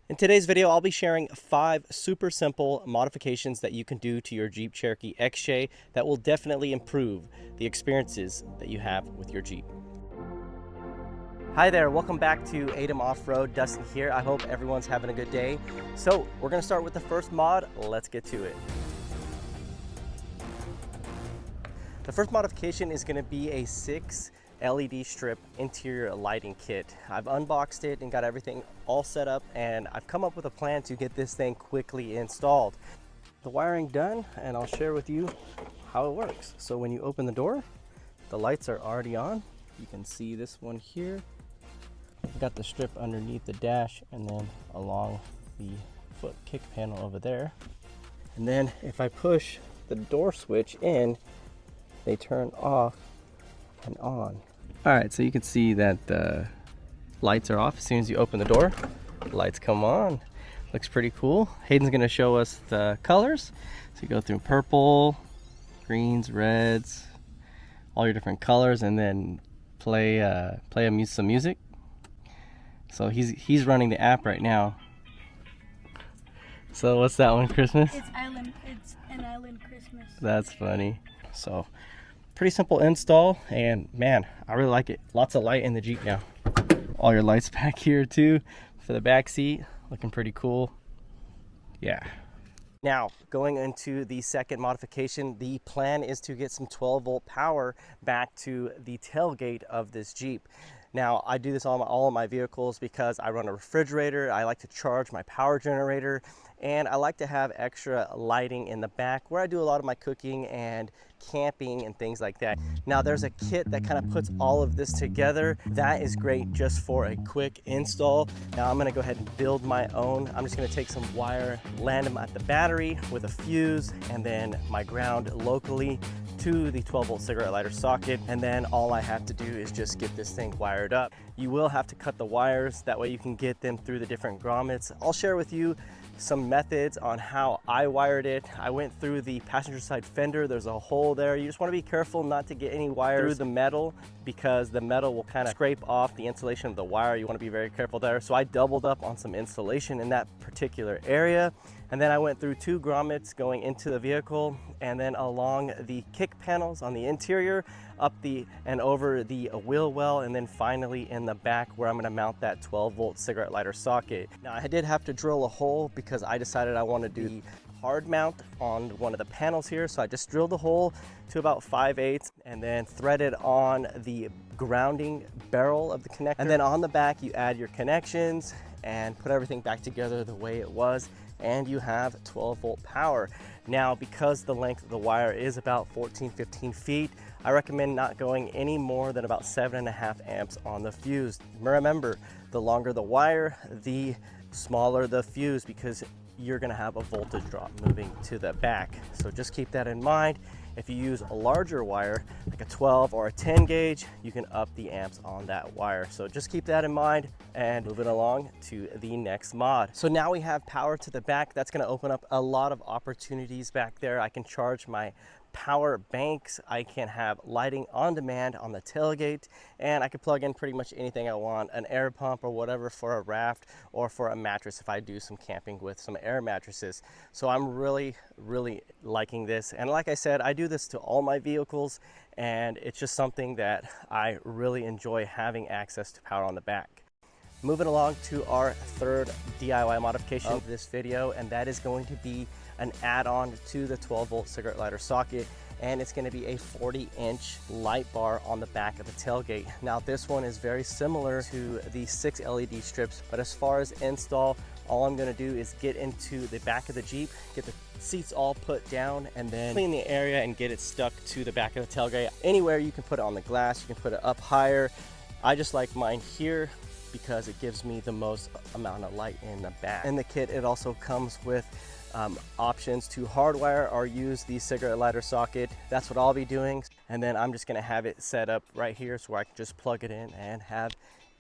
In today's video, I'll be sharing 5 super simple modifications that you can do to your Jeep Cherokee XJ that will definitely improve the experiences that you have with your Jeep. Hi there, welcome back to ADAM Off-Road. Dustin here. I hope everyone's having a good day. So we're gonna start with the first mod. Let's get to it. The first modification is gonna be a 6 LED strip interior lighting kit. I've unboxed it and got everything all set up, and I've come up with a plan to get this thing quickly installed. The wiring done, and I'll share with you how it works. So when you open the door, the lights are already on. You can see this one here. I've got the strip underneath the dash and then along the foot kick panel over there. And then if I push the door switch in, they turn off and on. All right, so you can see that the lights are off as soon as you open the door. Lights come on. Looks pretty cool. Hayden's gonna show us the colors. So you go through purple, greens, reds, all your different colors, and then play some music. So he's running the app right now. So what's that one, Christmas? It's an island Christmas. That's funny. So pretty simple install, and man, I really like it. Lots of light in the Jeep now. All your lights back here too for the back seat, looking pretty cool. Yeah. Now, going into the second modification, the plan is to get some 12-volt power back to the tailgate of this Jeep. Now, I do this on all of my vehicles because I run a refrigerator, I like to charge my power generator, and I like to have extra lighting in the back where I do a lot of my cooking and camping and things like that. Now, there's a kit that kind of puts all of this together. That is great just for a quick install. Now, I'm gonna go ahead and build my own. I'm just gonna take some wire, land them at the battery with a fuse, and then my ground locally to the 12-volt cigarette lighter socket, and then all I have to do is just get this thing wired up. You will have to cut the wires, that way you can get them through the different grommets. I'll share with you some methods on how I wired it. I went through the passenger side fender. There's a hole there. You just want to be careful not to get any wires through the metal, because the metal will kind of scrape off the insulation of the wire. You want to be very careful there. So I doubled up on some insulation in that particular area. And then I went through 2 grommets going into the vehicle, and then along the kick panels on the interior, up and over the wheel well, and then finally in the back where I'm going to mount that 12-volt cigarette lighter socket. Now, I did have to drill a hole because I decided I want to do the hard mount on one of the panels here. So I just drilled the hole to about 5/8 and then threaded on the grounding barrel of the connector. And then on the back, you add your connections and put everything back together the way it was, and you have 12-volt power. Now, because the length of the wire is about 14-15 feet, I recommend not going any more than about 7.5 amps on the fuse. Remember, the longer the wire, the smaller the fuse, because you're gonna have a voltage drop moving to the back. So just keep that in mind. If you use a larger wire, like a 12 or a 10 gauge, you can up the amps on that wire. So just keep that in mind, and moving along to the next mod. So now we have power to the back. That's gonna open up a lot of opportunities back there. I can charge my power banks, I can have lighting on demand on the tailgate, and I can plug in pretty much anything I want, an air pump or whatever for a raft, or for a mattress if I do some camping with some air mattresses. So I'm really liking this, and like I said, I do this to all my vehicles, and it's just something that I really enjoy, having access to power on the back. Moving along to our third DIY modification of this video, and that is going to be an add-on to the 12-volt cigarette lighter socket, and it's going to be a 40-inch light bar on the back of the tailgate. Now, this one is very similar to the 6 LED strips, but as far as install, all I'm going to do is get into the back of the Jeep, get the seats all put down, and then clean the area and get it stuck to the back of the tailgate. Anywhere you can put it on the glass, you can put it up higher. I just like mine here because it gives me the most amount of light in the back. In the kit, it also comes with options to hardwire or use the cigarette lighter socket. That's what I'll be doing, and then I'm just going to have it set up right here so where I can just plug it in and have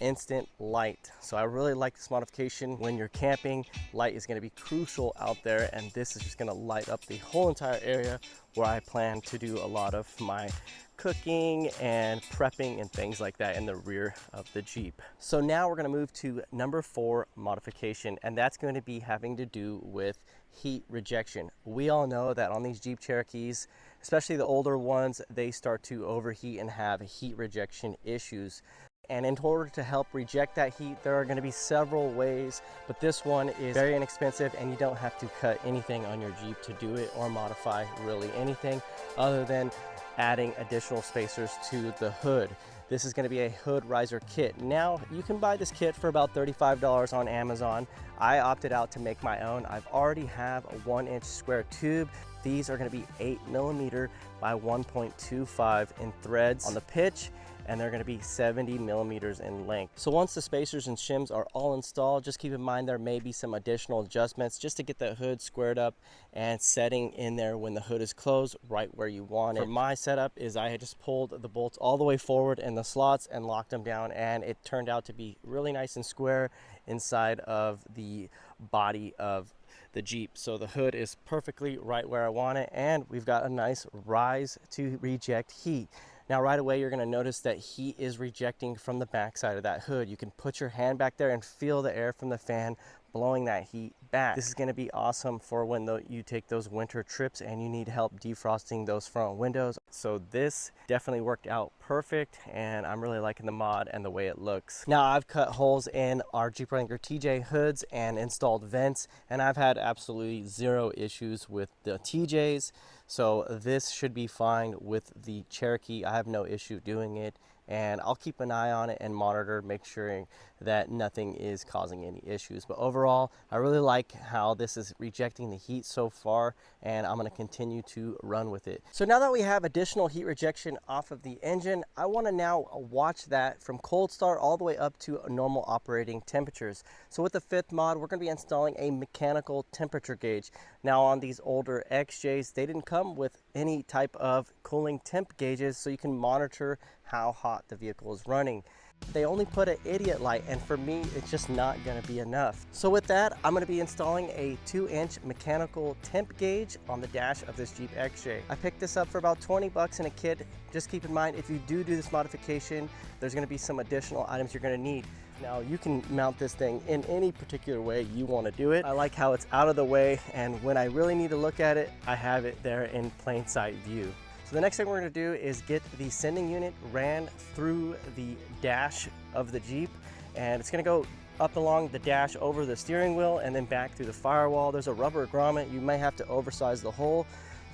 instant light. So I really like this modification. When you're camping, light is going to be crucial out there, and this is just going to light up the whole entire area where I plan to do a lot of my cooking and prepping and things like that in the rear of the Jeep. So now we're going to move to number 4 modification, and that's going to be having to do with heat rejection. We all know that on these Jeep Cherokees, especially the older ones, they start to overheat and have heat rejection issues. And in order to help reject that heat, there are going to be several ways, but this one is very inexpensive, and you don't have to cut anything on your Jeep to do it or modify really anything other than adding additional spacers to the hood. This is going to be a hood riser kit. Now, you can buy this kit for about $35 on Amazon. I opted out to make my own. I've already have a 1-inch square tube. These are going to be 8mm by 1.25 in threads on the pitch, and they're going to be 70mm in length. So once the spacers and shims are all installed, just keep in mind there may be some additional adjustments just to get the hood squared up and setting in there when the hood is closed right where you want it. For my setup is I had just pulled the bolts all the way forward in the slots and locked them down, and it turned out to be really nice and square inside of the body of the Jeep. So the hood is perfectly right where I want it, and we've got a nice rise to reject heat. Now right away you're going to notice that heat is rejecting from the back side of that hood. You can put your hand back there and feel the air from the fan blowing that heat back. This is going to be awesome for when you take those winter trips and you need help defrosting those front windows. So this definitely worked out perfect, and I'm really liking the mod and the way it looks. Now I've cut holes in our Jeep Wrangler TJ hoods and installed vents, and I've had absolutely zero issues with the TJs. So this should be fine with the Cherokee. I have no issue doing it, and I'll keep an eye on it and monitor, make sure that nothing is causing any issues. But overall, I really like how this is rejecting the heat so far, and I'm going to continue to run with it. So now that we have additional heat rejection off of the engine, I want to now watch that from cold start all the way up to normal operating temperatures. So with the 5th mod, we're going to be installing a mechanical temperature gauge. Now on these older XJs, they didn't come with any type of cooling temp gauges, so you can monitor how hot the vehicle is running. They only put an idiot light, and for me it's just not going to be enough. So with that, I'm going to be installing a 2-inch mechanical temp gauge on the dash of this Jeep XJ. I picked this up for about 20 bucks in a kit. Just keep in mind, if you do this modification, there's going to be some additional items you're going to need. Now you can mount this thing in any particular way you want to do it. I like how it's out of the way, and when I really need to look at it, I have it there in plain sight view. So the next thing we're going to do is get the sending unit ran through the dash of the Jeep, and it's going to go up along the dash over the steering wheel and then back through the firewall. There's a rubber grommet. You may have to oversize the hole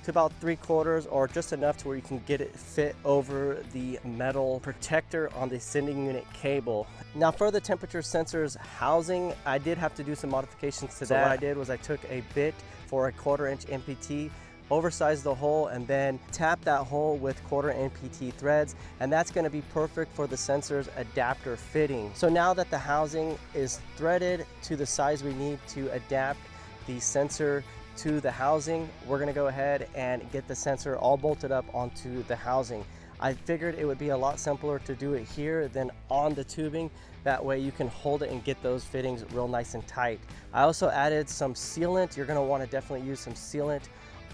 to about 3/4 or just enough to where you can get it fit over the metal protector on the sending unit cable. Now for the temperature sensors housing, I did have to do some modifications to that. So what I did was I took a bit for a 1/4-inch MPT, oversize the hole, and then tap that hole with 1/4 NPT threads, and that's going to be perfect for the sensor's adapter fitting. So now that the housing is threaded to the size we need to adapt the sensor to the housing, we're going to go ahead and get the sensor all bolted up onto the housing. I figured it would be a lot simpler to do it here than on the tubing. That way you can hold it and get those fittings real nice and tight. I also added some sealant. You're going to want to definitely use some sealant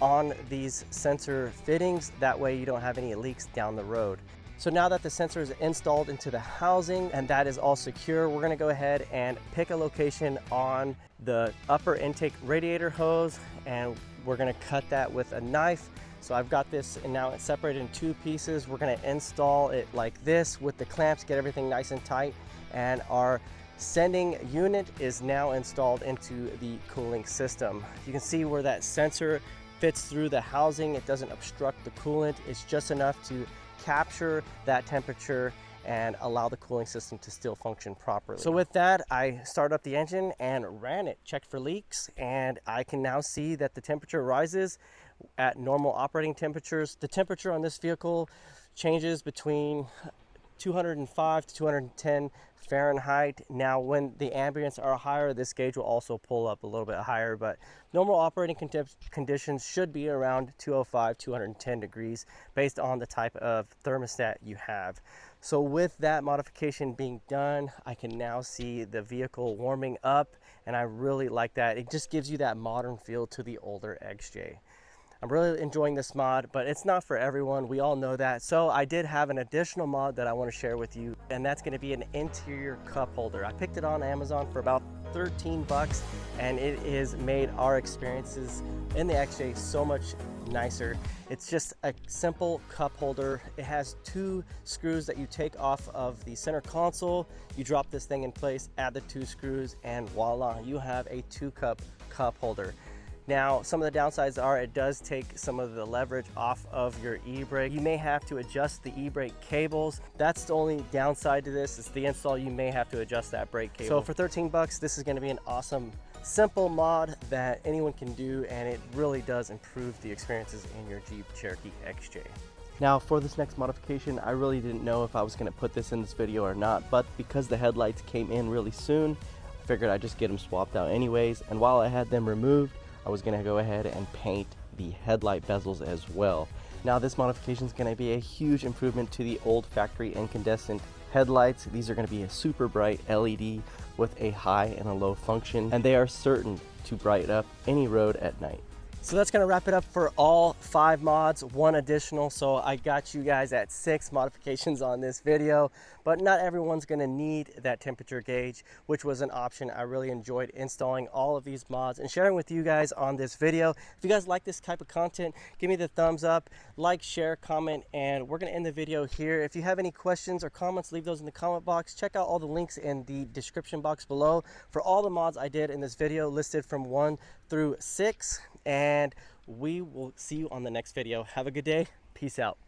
on these sensor fittings. That way you don't have any leaks down the road. So now that the sensor is installed into the housing and that is all secure, we're going to go ahead and pick a location on the upper intake radiator hose, and we're going to cut that with a knife. So I've got this, and now it's separated in 2 pieces. We're going to install it like this with the clamps, get everything nice and tight, and our sending unit is now installed into the cooling system. You can see where that sensor fits through the housing. It doesn't obstruct the coolant. It's just enough to capture that temperature and allow the cooling system to still function properly. So with that, I started up the engine and ran it, checked for leaks, and I can now see that the temperature rises at normal operating temperatures. The temperature on this vehicle changes between 205 to 210 Fahrenheit. Now when the ambients are higher, this gauge will also pull up a little bit higher, but normal operating conditions should be around 205, 210 degrees based on the type of thermostat you have. So with that modification being done, I can now see the vehicle warming up, and I really like that. It just gives you that modern feel to the older XJ. I'm really enjoying this mod, but it's not for everyone. We all know that. So I did have an additional mod that I want to share with you, and that's going to be an interior cup holder. I picked it on Amazon for about 13 bucks, and it has made our experiences in the XJ so much nicer. It's just a simple cup holder. It has 2 screws that you take off of the center console. You drop this thing in place, add the 2 screws, and voila, you have a 2-cup cup holder. Now, some of the downsides are it does take some of the leverage off of your e-brake. You may have to adjust the e-brake cables. That's the only downside to this, is the install. You may have to adjust that brake cable. So for 13 bucks, this is gonna be an awesome, simple mod that anyone can do, and it really does improve the experiences in your Jeep Cherokee XJ. Now for this next modification, I really didn't know if I was gonna put this in this video or not, but because the headlights came in really soon, I figured I'd just get them swapped out anyways, and while I had them removed, I was gonna go ahead and paint the headlight bezels as well. Now this modification is gonna be a huge improvement to the old factory incandescent headlights. These are gonna be a super bright LED with a high and a low function, and they are certain to brighten up any road at night. So that's gonna wrap it up for all 5 mods, 1 additional. So I got you guys at 6 modifications on this video, but not everyone's gonna need that temperature gauge, which was an option. I really enjoyed installing all of these mods and sharing with you guys on this video. If you guys like this type of content, give me the thumbs up, like, share, comment, and we're gonna end the video here. If you have any questions or comments, leave those in the comment box. Check out all the links in the description box below for all the mods I did in this video, listed from 1 through 6. And we will see you on the next video. Have a good day. Peace out.